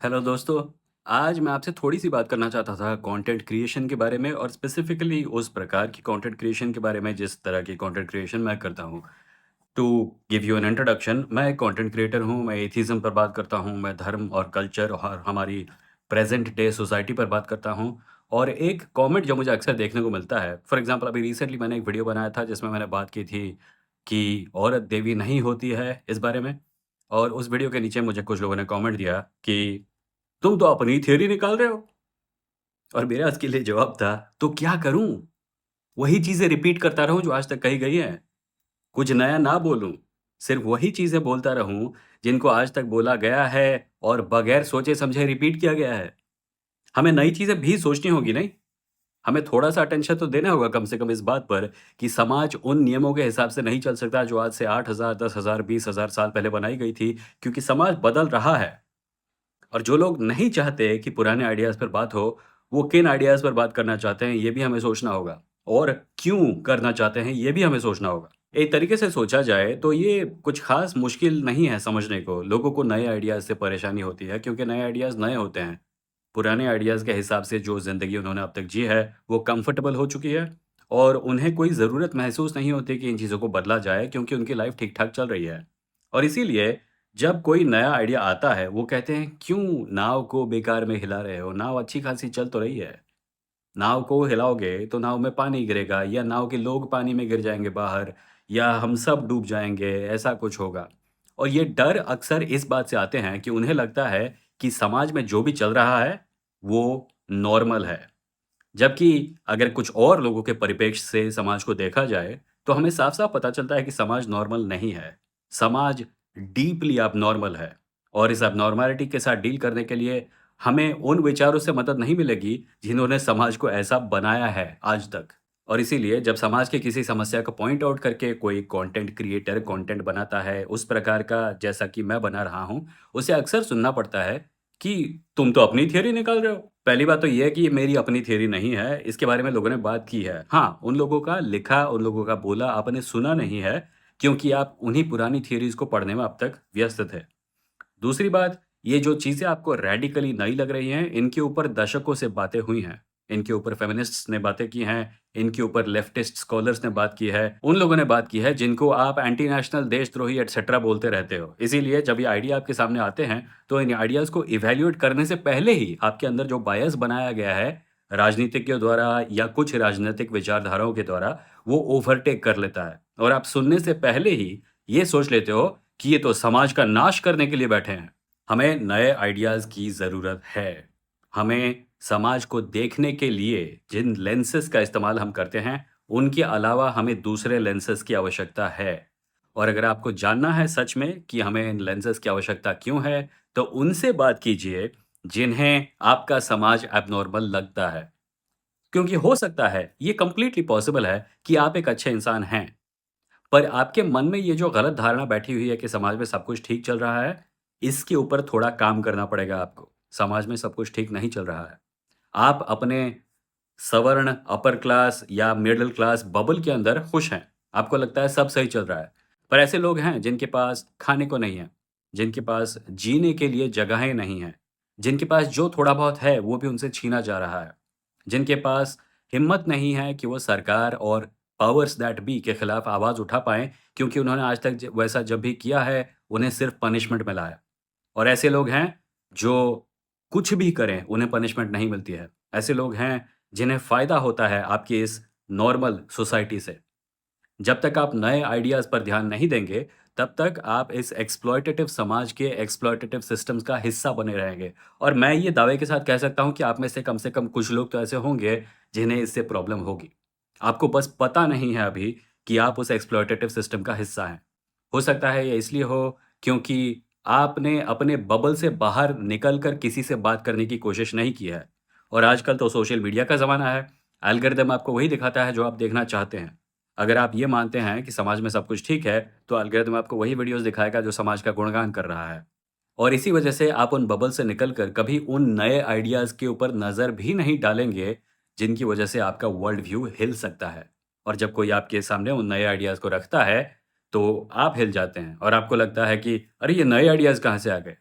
Hello दोस्तों। आज मैं आपसे थोड़ी-सी बात करना चाहता था कंटेंट क्रिएशन के बारे में और स्पेसिफ़िकली उस प्रकार की कंटेंट क्रिएशन के बारे में जिस तरह की कंटेंट क्रिएशन मैं करता हूँ। To give you an introduction, मैं एक कंटेंट क्रिएटर हूँ, मैं एथिज़्म पर बात करता हूँ, मैं धर्म और कल्चर और हमारी प्रेज़ेंट डे सोसाइटी पर बात करता हूँ। और एक कॉमेंट जो मुझे अक्सर देखने को मिलता है, फॉर एग्ज़ाम्पल अभी रिसेंटली मैंने एक वीडियो बनाया था जिसमें मैंने बात की थी कि औरत देवी नहीं होती है इस बारे में। और उस वीडियो के नीचे मुझे कुछ लोगों ने कमेंट दिया कि तुम तो अपनी थ्योरी निकाल रहे हो। और मेरा उसके लिए जवाब था, तो क्या करूँ? वही चीज़ें रिपीट करता रहूँ जो आज तक कही गई हैं? कुछ नया ना बोलूँ, सिर्फ़ वही चीज़ें बोलता रहूँ जिनको आज तक बोला गया है और बगैर सोचे-समझे रिपीट किया गया है। हमें नई चीज़ें भी सोचनी होगी नहीं? हमें थोड़ा-सा अटेंशन तो देना होगा कम से कम इस बात पर कि समाज उन नियमों के हिसाब से नहीं चल सकता जो आज से 8,000, 10,000, 20,000 साल पहले बनाई गई थी, क्योंकि समाज बदल रहा है। और जो लोग नहीं चाहते कि पुराने आइडियाज़ पर बात हो, वो किन आइडियाज़ पर बात करना चाहते हैं, ये भी हमें सोचना होगा। और क्यों करना चाहते हैं, ये भी हमें सोचना होगा। एक तरीके से सोचा जाए तो ये कुछ ख़ास मुश्किल नहीं है समझने को। लोगों को नए आइडियाज़ से परेशानी होती है क्योंकि नए आइडियाज़ नए होते हैं। पुराने आइडियाज़ के हिसाब से जो ज़िंदगी उन्होंने अब तक जी है, वो कम्फ़र्टेबल हो चुकी है और उन्हें कोई ज़रूरत महसूस नहीं होती कि इन चीज़ों को बदला जाए क्योंकि उनकी लाइफ़ ठीक-ठाक चल रही है। और इसीलिए जब कोई नया आइडिया आता है, वो कहते हैं, "क्यों नाव को बेकार में हिला रहे हो? नाव अच्छी-खासी चल तो रही है। नाव को हिलाओगे तो नाव में पानी गिरेगा या नाव के लोग पानी में गिर जाएँगे बाहर या हम सब डूब जाएँगे, ऐसा कुछ होगा।" और ये डर अक्सर इस बात से आते हैं कि उन्हें लगता है कि समाज में जो भी चल रहा है, वो नॉर्मल है। जबकि अगर कुछ और लोगों के परिप्रेक्ष्य से समाज को देखा जाए, तो हमें साफ-साफ पता चलता है कि समाज नॉर्मल नहीं है। समाज डीपली एबनॉर्मल है और इस एबनॉर्मैलिटी के साथ डील करने के लिए हमें उन विचारों से मदद नहीं मिलेगी, जिन्होंने समाज को ऐसा बनाया है आज तक। और इसीलिए जब समाज की किसी समस्या को पॉइंट आउट करके कोई कंटेंट क्रिएटर कंटेंट बनाता है, उस प्रकार का जैसा कि मैं बना रहा हूँ, उसे अक्सर सुनना पड़ता है कि तुम तो अपनी थ्योरी निकाल रहे हो। पहली बात तो ये है कि ये मेरी अपनी थ्योरी नहीं है, इसके बारे में लोगों ने बात की है। हाँ, उन लोगों का लिखा, उन लोगों का बोला आपने सुना नहीं है, क्योंकि आप उन्हीं पुरानी थ्योरीज़ को पढ़ने में अब तक व्यस्त थे। दूसरी बात, ये जो चीज़ें आपको रेडिकली नई लग रही हैं, इनके ऊपर दशकों से बातें हुई हैं। इनके ऊपर फेमिनिस्ट्स ने बातें की हैं, इनके ऊपर लेफ्टिस्ट स्कॉलर्स ने बात की है, उन लोगों ने बात की है जिनको आप एंटी नेशनल, देशद्रोही एटसेट्रा बोलते रहते हो। इसीलिए जब ये आइडिया आपके सामने आते हैं, तो इन आइडियाज़ को इवैल्यूएट करने से पहले ही आपके अंदर जो बायस बनाया गया है, राजनीतिज्ञों द्वारा या कुछ राजनीतिक विचारधाराओं के द्वारा, वो ओवरटेक कर लेता है। और आप सुनने से पहले ही ये सोच लेते हो कि ये तो समाज का नाश करने के लिए बैठे हैं। हमें नए आइडियाज़ की ज़रूरत है। हमें समाज को देखने के लिए जिन लेंसेज़ का इस्तेमाल हम करते हैं, उनके अलावा हमें दूसरे लेंसेज़ की आवश्यकता है। और अगर आपको जानना है सच में कि हमें इन लेंसेज़ की आवश्यकता क्यों है, तो उनसे बात कीजिए जिन्हें आपका समाज एब्नॉर्मल लगता है। क्योंकि हो सकता है, ये कंप्लीटली पॉसिबल है कि आप एक अच्छे इंसान हैं। पर आपके मन में ये जो गलत धारणा बैठी हुई है कि समाज में सब कुछ ठीक चल रहा है, इसके ऊपर थोड़ा काम करना पड़ेगा आपको। समाज में सब कुछ ठीक नहीं चल रहा है। आप अपने सवर्ण, अपर क्लास या मिडल क्लास बबल के अंदर खुश हैं। आपको लगता है सब सही चल रहा है। पर ऐसे लोग हैं जिनके पास खाने को नहीं है, जिनके पास जीने के लिए जगहें नहीं हैं, जिनके पास जो थोड़ा बहुत है वो भी उनसे छीना जा रहा है, जिनके पास हिम्मत नहीं है कि वो सरकार और पावर्स दैट बी के खिलाफ आवाज़ उठा पाएँ, क्योंकि उन्होंने आज तक वैसा जब भी किया है, उन्हें सिर्फ़ पनिशमेंट मिला है। और ऐसे लोग हैं जो कुछ भी करें, उन्हें पनिशमेंट नहीं मिलती है। ऐसे लोग हैं जिन्हें फ़ायदा होता है आपकी इस नॉर्मल सोसाइटी से। जब तक आप नए आइडियाज़ पर ध्यान नहीं देंगे, तब तक आप इस एक्सप्लॉइटेटिव समाज के एक्सप्लॉइटेटिव सिस्टम्स का हिस्सा बने रहेंगे। और मैं ये दावे के साथ कह सकता हूँ कि आप में से कम कुछ लोग तो ऐसे होंगे, जिन्हें इससे प्रॉब्लम होगी। आपको बस पता नहीं है अभी कि आप उस एक्सप्लॉइटेटिव सिस्टम का हिस्सा हैं। हो सकता है ये इसलिए हो क्योंकि आपने अपने बबल से बाहर निकल कर किसी से बात करने की कोशिश नहीं की है। और आजकल तो सोशल मीडिया का ज़माना है। एल्गोरिदम आपको वही दिखाता है जो आप देखना चाहते हैं। अगर आप ये मानते हैं कि समाज में सब कुछ ठीक है, तो एल्गोरिदम आपको वही वीडियोज़ दिखाएगा जो समाज का गुणगान कर रहा है। और इसी वजह से आप उन बबल से निकल कर कभी उन नए आइडियाज़ के ऊपर नज़र भी नहीं डालेंगे, जिनकी वजह से आपका वर्ल्ड व्यू हिल सकता है। और जब कोई आपके सामने उन नए आइडियाज़ को रखता है, तो आप हिल जाते हैं और आपको लगता है कि अरे! ये नए आइडियाज़ कहाँ से आ गए?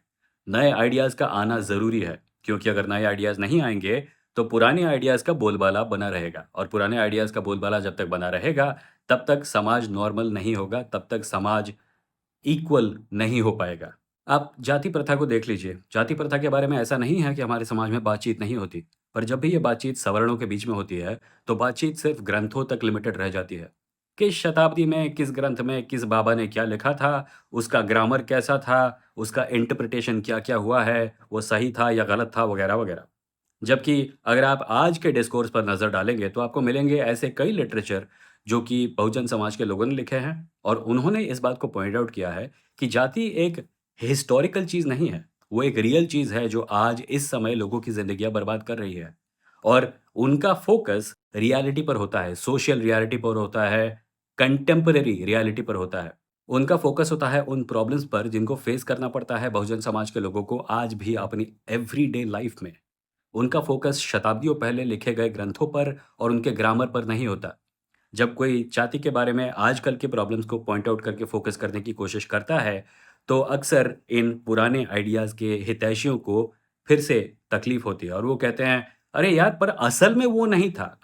नए आइडियाज़ का आना ज़रूरी है, क्योंकि अगर नए आइडियाज़ नहीं आएँगे, तो पुराने आइडियाज़ का बोलबाला बना रहेगा और पुराने आइडियाज़ का बोलबाला जब तक बना रहेगा, तब तक समाज नॉर्मल नहीं होगा, तब तक समाज इक्वल नहीं हो पाएगा। आप जाति प्रथा को देख लीजिए। जाति प्रथा के बारे में ऐसा नहीं है कि हमारे समाज में बातचीत नहीं होती, पर जब भी ये बातचीत सवर्णों के बीच में होती है, तो बातचीत सिर्फ़ ग्रंथों तक लिमिटेड रह जाती है। किस शताब्दी में, किस ग्रंथ में, किस बाबा ने क्या लिखा था, उसका ग्रामर कैसा था, उसका इंटरप्रिटेशन क्या-क्या हुआ है, वो सही था या गलत था, वगैरह-वगैरह। जबकि अगर आप आज के डिस्कोर्स पर नज़र डालेंगे, तो आपको मिलेंगे ऐसे कई लिटरेचर जो कि बहुजन समाज के लोगों ने लिखे हैं और उन्होंने इस बात को पॉइंट आउट किया है कि जाति एक हिस्टोरिकल चीज़ नहीं है, वो एक रियल चीज़ है जो आज इस समय लोगों की ज़िंदगियाँ बर्बाद कर रही है। और उनका फ़ोकस रियलिटी पर होता है, सोशल रियलिटी पर होता है, कंटेम्परेरी रियलिटी पर होता है। उनका फ़ोकस होता है उन प्रॉब्लम्स पर जिनको फ़ेस करना पड़ता है बहुजन समाज के लोगों को आज भी अपनी एवरीडे लाइफ़ में। उनका फोकस शताब्दियों पहले लिखे गए ग्रंथों पर और उनके ग्रामर पर नहीं होता। जब कोई जाति के बारे में आजकल के प्रॉब्लम्स को पॉइंट आउट करके फोकस करने की कोशिश करता है, तो अक्सर इन पुराने आइडियाज़ के हितैषियों को फिर से तकलीफ होती है और वो कहते हैं, "अरे यार! पर असल में वो नहीं था।"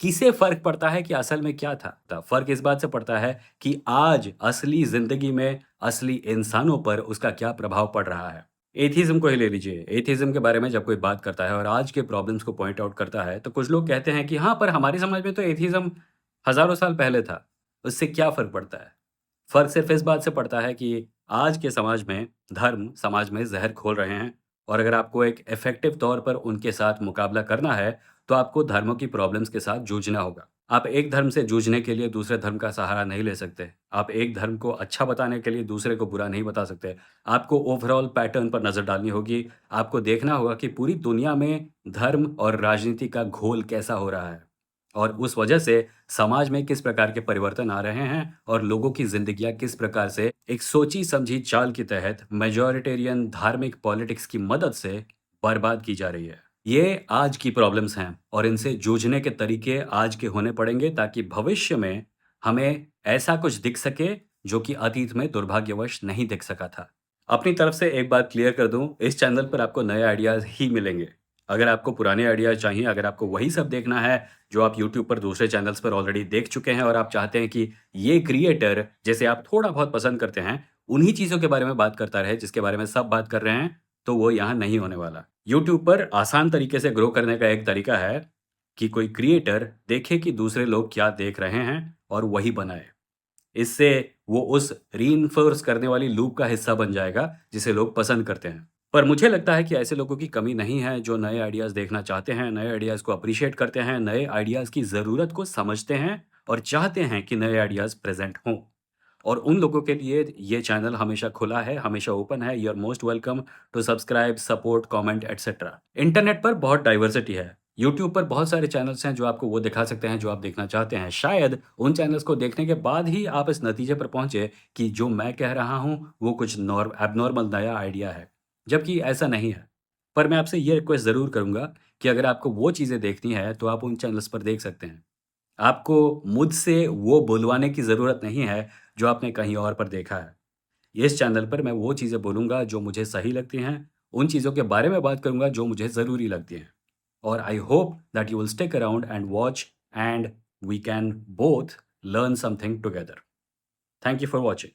किसे फ़र्क पड़ता है कि असल में क्या था? फ़र्क इस बात से पड़ता है कि आज असली ज़िंदगी में, असली इंसानों पर उसका क्या प्रभाव पड़ रहा है। एथिज़्म को ही ले लीजिए। एथिज़्म के बारे में जब कोई बात करता है और आज के प्रॉब्लम्स को पॉइंट आउट करता है, तो कुछ लोग कहते हैं कि हाँ, पर हमारे समाज में तो एथिज़्म हज़ारों साल पहले था। उससे क्या फ़र्क पड़ता है? फ़र्क सिर्फ़ इस बात से पड़ता है कि आज के समाज में धर्म समाज में ज़हर घोल रहे हैं और अगर आपको एक इफ़ेक्टिव तौर पर उनके साथ मुकाबला करना है, तो आपको धर्मों की प्रॉब्लम्स के साथ जूझना होगा। आप एक धर्म से जूझने के लिए दूसरे धर्म का सहारा नहीं ले सकते। आप एक धर्म को अच्छा बताने के लिए दूसरे को बुरा नहीं बता सकते। आपको ओवरऑल पैटर्न पर नज़र डालनी होगी। आपको देखना होगा कि पूरी दुनिया में धर्म और राजनीति का घोल कैसा हो रहा है और उस वजह से समाज में किस प्रकार के परिवर्तन आ रहे हैं और लोगों की ज़िंदगियाँ किस प्रकार से एक सोची-समझी चाल के तहत मैजॉरिटेरियन धार्मिक पॉलिटिक्स की मदद से बर्बाद की जा रही है। ये आज की प्रॉब्लम्स हैं और इनसे जूझने के तरीके आज के होने पड़ेंगे ताकि भविष्य में हमें ऐसा कुछ दिख सके जो कि अतीत में दुर्भाग्यवश नहीं दिख सका था। अपनी तरफ से एक बात क्लियर कर दूँ, इस चैनल पर आपको नए आइडियाज़ ही मिलेंगे। अगर आपको पुराने आइडियाज़ चाहिए, अगर आपको वही सब देखना है जो आप यूट्यूब पर दूसरे चैनल्स पर ऑलरेडी देख चुके हैं और आप चाहते हैं कि ये क्रिएटर जिसे आप थोड़ा बहुत पसंद करते हैं, उन्हीं चीज़ों के बारे में बात करता रहे जिसके बारे में सब बात कर रहे हैं, तो वो यहाँ नहीं होने वाला। यूट्यूब पर आसान तरीके से ग्रो करने का एक तरीका है कि कोई क्रिएटर देखे कि दूसरे लोग क्या देख रहे हैं और वही बनाए। इससे वो उस रीइन्फोर्स करने वाली लूप का हिस्सा बन जाएगा, जिसे लोग पसंद करते हैं। पर मुझे लगता है कि ऐसे लोगों की कमी नहीं है जो नए आइडियाज़ देखना चाहते हैं, नए आइडियाज़ को एप्रिशिएट करते हैं, नए आइडियाज़ की ज़रूरत को समझते हैं और चाहते हैं कि नए आइडियाज़ प्रेज़ेंट हों। और उन लोगों के लिए ये चैनल हमेशा खुला है, हमेशा ओपन है। You are most welcome to subscribe, support, comment etcetera. Internet पर बहुत डाइवर्सिटी है। यूट्यूब पर बहुत सारे चैनल्स हैं जो आपको वो दिखा सकते हैं जो आप देखना चाहते हैं। शायद उन चैनल्स को देखने के बाद ही आप इस नतीजे पर पहुँचे कि जो मैं कह रहा हूँ, वो कुछ एब्नॉर्मल नया आइडिया है, जबकि ऐसा नहीं है। पर मैं आपसे ये रिक्वेस्ट ज़रूर करूँगा कि अगर आपको वो चीज़ें देखनी है, तो आप उन चैनल्स पर देख सकते हैं। आपको मुझसे वो बुलवाने की ज़रूरत नहीं है, जो आपने कहीं और पर देखा है। इस चैनल पर मैं वो चीज़ें बोलूँगा जो मुझे सही लगती हैं, उन चीज़ों के बारे में बात करूँगा जो मुझे ज़रूरी लगती हैं। और I hope that you will stick around and watch and we can both learn something together. Thank you for watching.